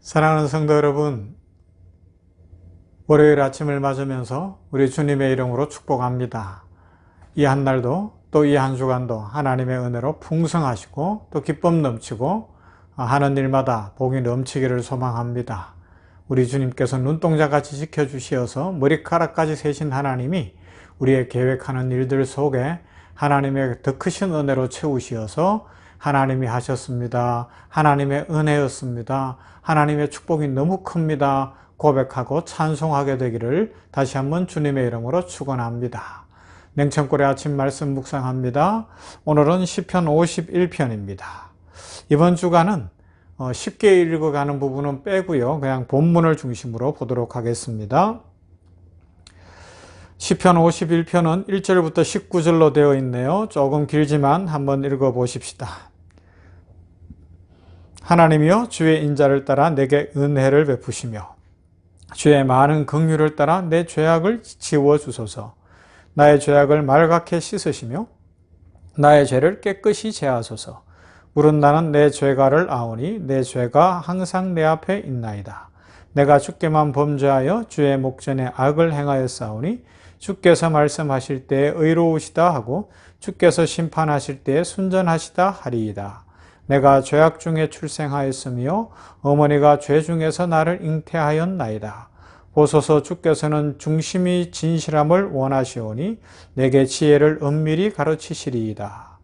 사랑하는 성도 여러분, 월요일 아침을 맞으면서 우리 주님의 이름으로 축복합니다. 이 한 날도 또 이 한 주간도 하나님의 은혜로 풍성하시고 또 기쁨 넘치고 하는 일마다 복이 넘치기를 소망합니다. 우리 주님께서 눈동자같이 지켜주시어서 머리카락까지 세신 하나님이 우리의 계획하는 일들 속에 하나님의 더 크신 은혜로 채우시어서 하나님이 하셨습니다. 하나님의 은혜였습니다. 하나님의 축복이 너무 큽니다. 고백하고 찬송하게 되기를 다시 한번 주님의 이름으로 축원합니다. 냉천골의 아침 말씀 묵상합니다. 오늘은 시편 51편입니다. 이번 주간은 쉽게 읽어가는 부분은 빼고요. 그냥 본문을 중심으로 보도록 하겠습니다. 시편 51편은 1절부터 19절로 되어 있네요. 조금 길지만 한번 읽어보십시다. 하나님이여 주의 인자를 따라 내게 은혜를 베푸시며 주의 많은 긍휼을 따라 내 죄악을 지워주소서. 나의 죄악을 말갛게 씻으시며 나의 죄를 깨끗이 제하소서. 물은 나는 내 죄가를 아오니 내 죄가 항상 내 앞에 있나이다. 내가 주께만 범죄하여 주의 목전에 악을 행하였사오니 주께서 말씀하실 때에 의로우시다 하고 주께서 심판하실 때에 순전하시다 하리이다. 내가 죄악 중에 출생하였으며 어머니가 죄 중에서 나를 잉태하였나이다. 보소서 주께서는 중심이 진실함을 원하시오니 내게 지혜를 은밀히 가르치시리이다.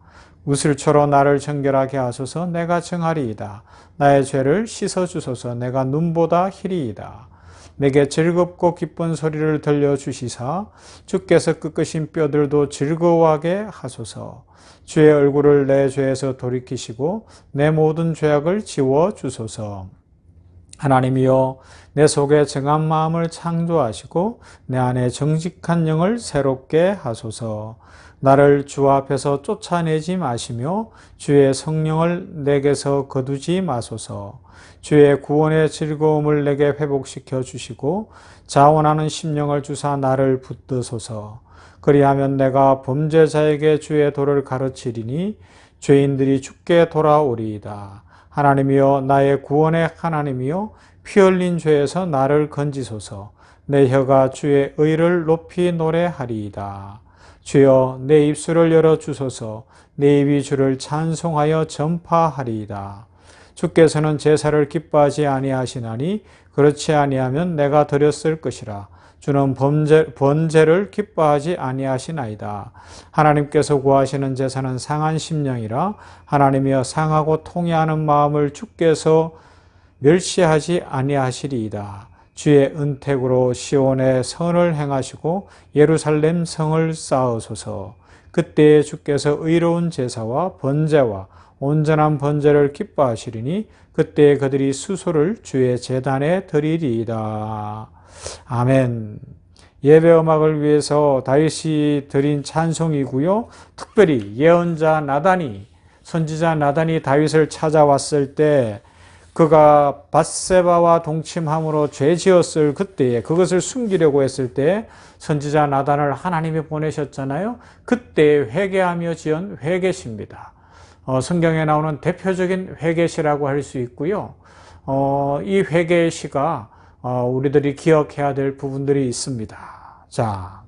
우슬초로 나를 정결하게 하소서. 내가 정하리이다. 나의 죄를 씻어주소서. 내가 눈보다 희리이다. 내게 즐겁고 기쁜 소리를 들려주시사 주께서 꺾으신 뼈들도 즐거워하게 하소서. 주의 얼굴을 내 죄에서 돌이키시고 내 모든 죄악을 지워주소서. 하나님이여 내 속에 정한 마음을 창조하시고 내 안에 정직한 영을 새롭게 하소서. 나를 주 앞에서 쫓아내지 마시며 주의 성령을 내게서 거두지 마소서. 주의 구원의 즐거움을 내게 회복시켜 주시고 자원하는 심령을 주사 나를 붙드소서. 그리하면 내가 범죄자에게 주의 도를 가르치리니 죄인들이 주께 돌아오리이다. 하나님이여 나의 구원의 하나님이여 피 흘린 죄에서 나를 건지소서. 내 혀가 주의 의를 높이 노래하리이다. 주여 내 입술을 열어주소서. 내 입이 주를 찬송하여 전파하리이다. 주께서는 제사를 기뻐하지 아니하시나니 그렇지 아니하면 내가 드렸을 것이라. 주는 번제를 기뻐하지 아니하시나이다. 하나님께서 구하시는 제사는 상한 심령이라. 하나님이여 상하고 통회하는 마음을 주께서 멸시하지 아니하시리이다. 주의 은택으로 시온에 선을 행하시고 예루살렘 성을 쌓으소서. 그때에 주께서 의로운 제사와 번제와 온전한 번제를 기뻐하시리니 그때에 그들이 수소를 주의 제단에 드리리이다. 아멘. 예배 음악을 위해서 다윗이 드린 찬송이고요. 특별히 예언자 나단이, 선지자 나단이 다윗을 찾아왔을 때 그가 밧세바와 동침함으로 죄 지었을 그때에 그것을 숨기려고 했을 때 선지자 나단을 하나님이 보내셨잖아요. 그때 회개하며 지은 회개시입니다. 성경에 나오는 대표적인 회개시라고 할 수 있고요. 이 회개시가 우리들이 기억해야 될 부분들이 있습니다. 자,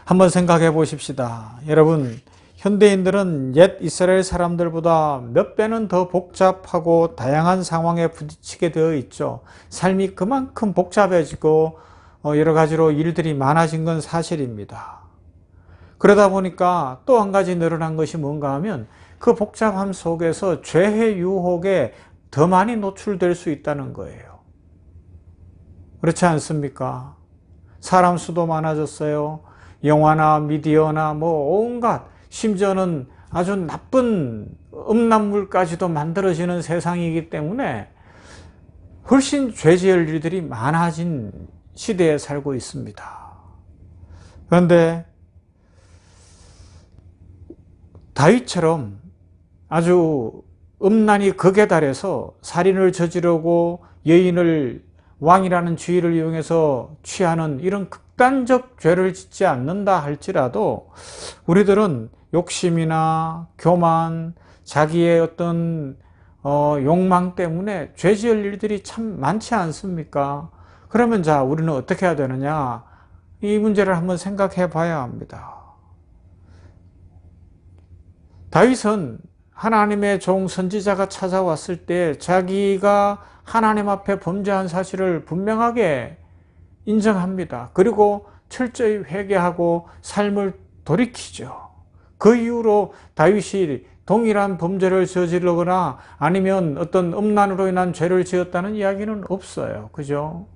한번 생각해 보십시다. 여러분, 현대인들은 옛 이스라엘 사람들보다 몇 배는 더 복잡하고 다양한 상황에 부딪히게 되어 있죠. 삶이 그만큼 복잡해지고 여러 가지로 일들이 많아진 건 사실입니다. 그러다 보니까 또 한 가지 늘어난 것이 뭔가 하면 그 복잡함 속에서 죄의 유혹에 더 많이 노출될 수 있다는 거예요. 그렇지 않습니까? 사람 수도 많아졌어요. 영화나 미디어나 온갖, 심지어는 아주 나쁜 음란물까지도 만들어지는 세상이기 때문에 훨씬 죄 지을 일들이 많아진 시대에 살고 있습니다. 그런데 다윗처럼 아주 음란이 극에 달해서 살인을 저지르고 여인을 왕이라는 지위를 이용해서 취하는 이런 극단적 죄를 짓지 않는다 할지라도 우리들은 욕심이나 교만, 자기의 어떤 욕망 때문에 죄 지을 일들이 참 많지 않습니까? 그러면 자, 우리는 어떻게 해야 되느냐? 이 문제를 한번 생각해 봐야 합니다. 다윗은 하나님의 종 선지자가 찾아왔을 때 자기가 하나님 앞에 범죄한 사실을 분명하게 인정합니다. 그리고 철저히 회개하고 삶을 돌이키죠. 그 이후로 다윗이 동일한 범죄를 저지르거나 아니면 어떤 음란으로 인한 죄를 지었다는 이야기는 없어요. 그죠?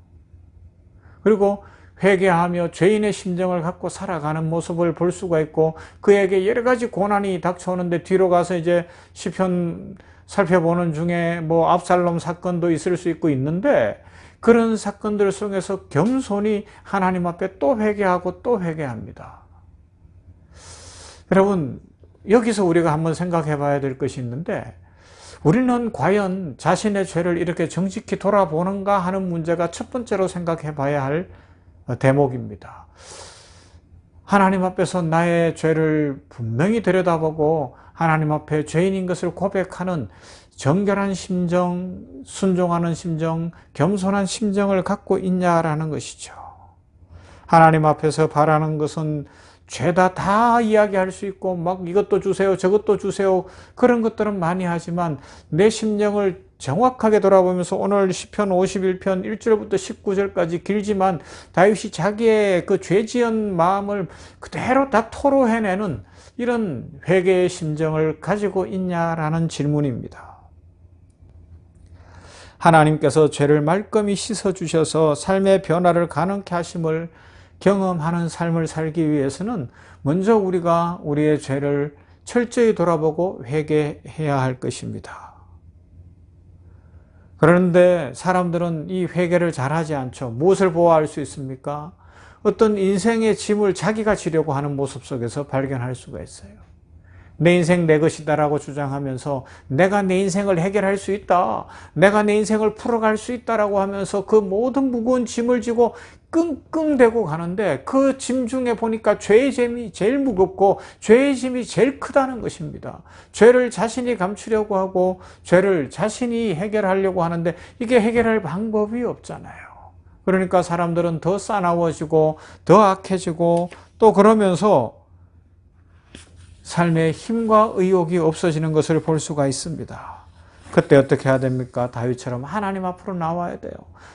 그리고 회개하며 죄인의 심정을 갖고 살아가는 모습을 볼 수가 있고 그에게 여러 가지 고난이 닥쳐오는데 뒤로 가서 이제 시편 살펴보는 중에 뭐 압살롬 사건도 있을 수 있고 있는데 그런 사건들 속에서 겸손히 하나님 앞에 또 회개하고 또 회개합니다. 여러분, 여기서 우리가 한번 생각해 봐야 될 것이 있는데 우리는 과연 자신의 죄를 이렇게 정직히 돌아보는가 하는 문제가 첫 번째로 생각해 봐야 할 대목입니다. 하나님 앞에서 나의 죄를 분명히 들여다보고 하나님 앞에 죄인인 것을 고백하는 정결한 심정, 순종하는 심정, 겸손한 심정을 갖고 있냐라는 것이죠. 하나님 앞에서 바라는 것은 죄다 다 이야기할 수 있고 막 이것도 주세요 저것도 주세요 그런 것들은 많이 하지만 내 심령을 정확하게 돌아보면서 오늘 시편 51편 1절부터 19절까지 길지만 다윗이 자기의 그 죄지은 마음을 그대로 다 토로해내는 이런 회개의 심정을 가지고 있냐라는 질문입니다. 하나님께서 죄를 말끔히 씻어주셔서 삶의 변화를 가능케 하심을 경험하는 삶을 살기 위해서는 먼저 우리가 우리의 죄를 철저히 돌아보고 회개해야 할 것입니다. 그런데 사람들은 이 회개를 잘하지 않죠. 무엇을 보호할 수 있습니까? 어떤 인생의 짐을 자기가 지려고 하는 모습 속에서 발견할 수가 있어요. 내 인생 내 것이다라고 주장하면서 내가 내 인생을 해결할 수 있다, 내가 내 인생을 풀어갈 수 있다라고 하면서 그 모든 무거운 짐을 지고 끙끙대고 가는데 그 짐 중에 보니까 죄의 짐이 제일 무겁고 죄의 짐이 제일 크다는 것입니다. 죄를 자신이 감추려고 하고 죄를 자신이 해결하려고 하는데 이게 해결할 방법이 없잖아요. 그러니까 사람들은 더 싸나워지고 더 악해지고 또 그러면서 삶의 힘과 의욕이 없어지는 것을 볼 수가 있습니다. 그때 어떻게 해야 됩니까? 다윗처럼 하나님 앞으로 나와야 돼요.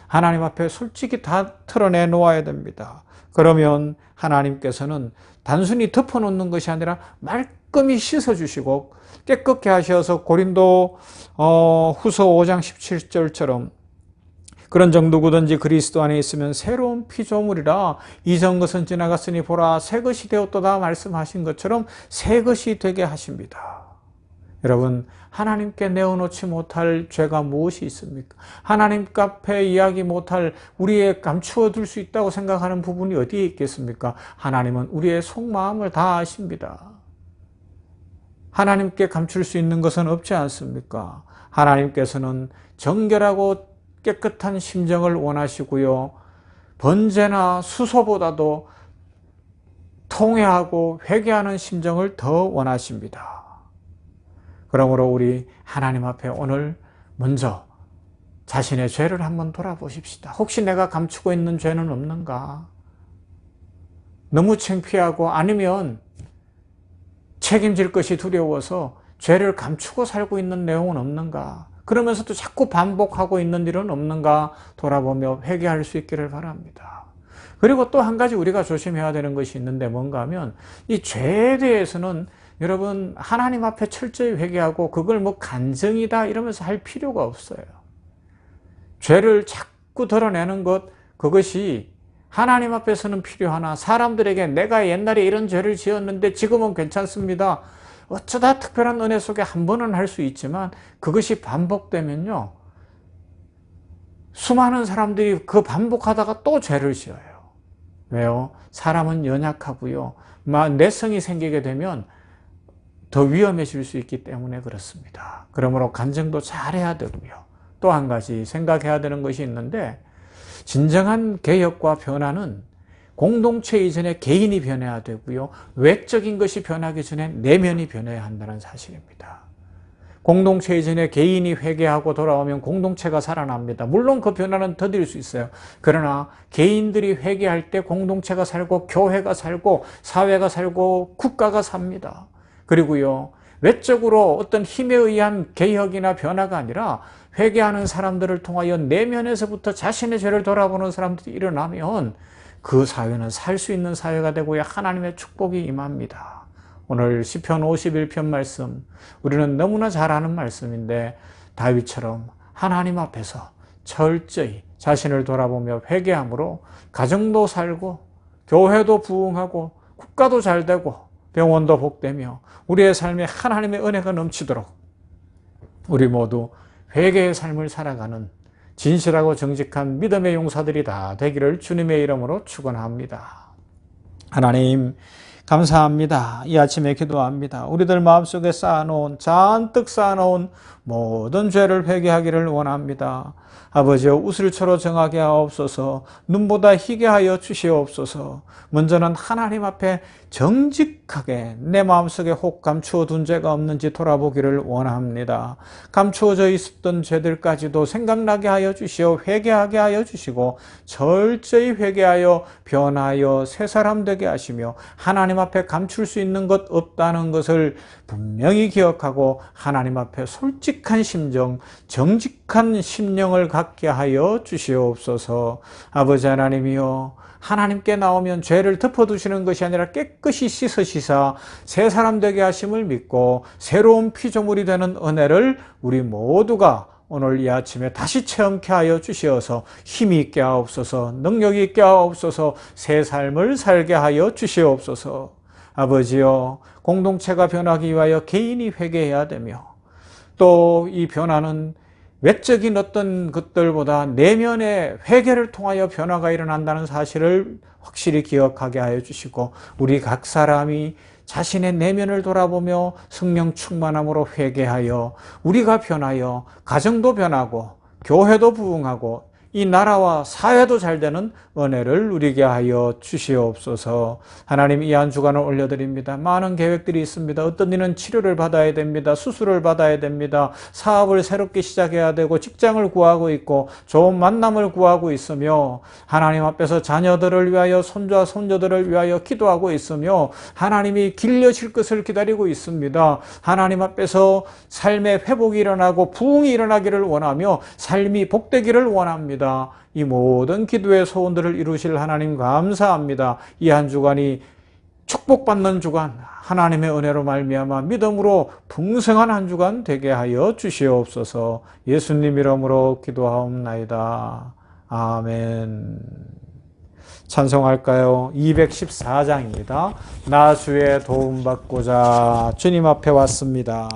하나님 앞에 솔직히 다 털어내 놓아야 됩니다. 그러면 하나님께서는 단순히 덮어놓는 것이 아니라 말끔히 씻어주시고 깨끗게 하셔서 고린도 후서 5장 17절처럼 그런 정도구든지 그리스도 안에 있으면 새로운 피조물이라 이전 것은 지나갔으니 보라 새 것이 되었도다 말씀하신 것처럼 새 것이 되게 하십니다. 여러분, 하나님께 내어놓지 못할 죄가 무엇이 있습니까? 하나님 앞에 이야기 못할 우리의 감추어둘 수 있다고 생각하는 부분이 어디에 있겠습니까? 하나님은 우리의 속마음을 다 아십니다. 하나님께 감출 수 있는 것은 없지 않습니까? 하나님께서는 정결하고 깨끗한 심정을 원하시고요. 번제나 수소보다도 통회하고 회개하는 심정을 더 원하십니다. 그러므로 우리 하나님 앞에 오늘 먼저 자신의 죄를 한번 돌아보십시다. 혹시 내가 감추고 있는 죄는 없는가? 너무 창피하고 아니면 책임질 것이 두려워서 죄를 감추고 살고 있는 내용은 없는가? 그러면서도 자꾸 반복하고 있는 일은 없는가 돌아보며 회개할 수 있기를 바랍니다. 그리고 또 한 가지 우리가 조심해야 되는 것이 있는데 뭔가 하면 이 죄에 대해서는 여러분 하나님 앞에 철저히 회개하고 그걸 뭐 간증이다 이러면서 할 필요가 없어요. 죄를 자꾸 드러내는 것 그것이 하나님 앞에서는 필요하나 사람들에게 내가 옛날에 이런 죄를 지었는데 지금은 괜찮습니다. 어쩌다 특별한 은혜 속에 한 번은 할 수 있지만 그것이 반복되면요. 수많은 사람들이 그 반복하다가 또 죄를 지어요. 왜요? 사람은 연약하고요. 내성이 생기게 되면 더 위험해질 수 있기 때문에 그렇습니다. 그러므로 간증도 잘해야 되고요. 또 한 가지 생각해야 되는 것이 있는데 진정한 개혁과 변화는 공동체 이전에 개인이 변해야 되고요. 외적인 것이 변하기 전에 내면이 변해야 한다는 사실입니다. 공동체 이전에 개인이 회개하고 돌아오면 공동체가 살아납니다. 물론 그 변화는 더딜 수 있어요. 그러나 개인들이 회개할 때 공동체가 살고 교회가 살고 사회가 살고 국가가 삽니다. 그리고요, 외적으로 어떤 힘에 의한 개혁이나 변화가 아니라 회개하는 사람들을 통하여 내면에서부터 자신의 죄를 돌아보는 사람들이 일어나면 그 사회는 살 수 있는 사회가 되고요, 하나님의 축복이 임합니다. 오늘 시편 51편 말씀, 우리는 너무나 잘 아는 말씀인데 다윗처럼 하나님 앞에서 철저히 자신을 돌아보며 회개함으로 가정도 살고 교회도 부흥하고 국가도 잘 되고 병원도 복되며 우리의 삶에 하나님의 은혜가 넘치도록 우리 모두 회개의 삶을 살아가는 진실하고 정직한 믿음의 용사들이 다 되기를 주님의 이름으로 축원합니다. 하나님 감사합니다. 이 아침에 기도합니다. 우리들 마음속에 잔뜩 쌓아놓은 모든 죄를 회개하기를 원합니다. 아버지여, 우슬초로 정하게 하옵소서. 눈보다 희게 하여 주시옵소서. 먼저는 하나님 앞에 정직하게 내 마음속에 혹 감추어 둔 죄가 없는지 돌아보기를 원합니다. 감추어져 있었던 죄들까지도 생각나게 하여 주시어 회개하게 하여 주시고 철저히 회개하여 변하여 새 사람 되게 하시며 하나님 앞에 감출 수 있는 것 없다는 것을 분명히 기억하고 하나님 앞에 솔직한 심정, 정직한 심령을 갖게 하여 주시옵소서. 아버지 하나님이여, 하나님께 나오면 죄를 덮어두시는 것이 아니라 깨끗이 씻으시사 새 사람 되게 하심을 믿고 새로운 피조물이 되는 은혜를 우리 모두가 오늘 이 아침에 다시 체험케 하여 주시어서 힘이 있게 하옵소서, 능력이 있게 하옵소서, 새 삶을 살게 하여 주시옵소서. 아버지여, 공동체가 변하기 위하여 개인이 회개해야 되며 또 이 변화는 외적인 어떤 것들보다 내면의 회개를 통하여 변화가 일어난다는 사실을 확실히 기억하게 하여 주시고 우리 각 사람이 자신의 내면을 돌아보며 성령 충만함으로 회개하여 우리가 변하여 가정도 변하고 교회도 부흥하고 이 나라와 사회도 잘 되는 은혜를 누리게 하여 주시옵소서. 하나님, 이 한 주간을 올려드립니다. 많은 계획들이 있습니다. 어떤 이는 치료를 받아야 됩니다. 수술을 받아야 됩니다. 사업을 새롭게 시작해야 되고 직장을 구하고 있고 좋은 만남을 구하고 있으며 하나님 앞에서 자녀들을 위하여 손자 손녀들을 위하여 기도하고 있으며 하나님이 길려질 것을 기다리고 있습니다. 하나님 앞에서 삶의 회복이 일어나고 부흥이 일어나기를 원하며 삶이 복되기를 원합니다. 이 모든 기도의 소원들을 이루실 하나님 감사합니다. 이 한 주간이 축복받는 주간, 하나님의 은혜로 말미암아 믿음으로 풍성한 한 주간 되게 하여 주시옵소서. 예수님 이름으로 기도하옵나이다. 아멘. 찬송할까요? 214장입니다. 나 주의 도움받고자 주님 앞에 왔습니다.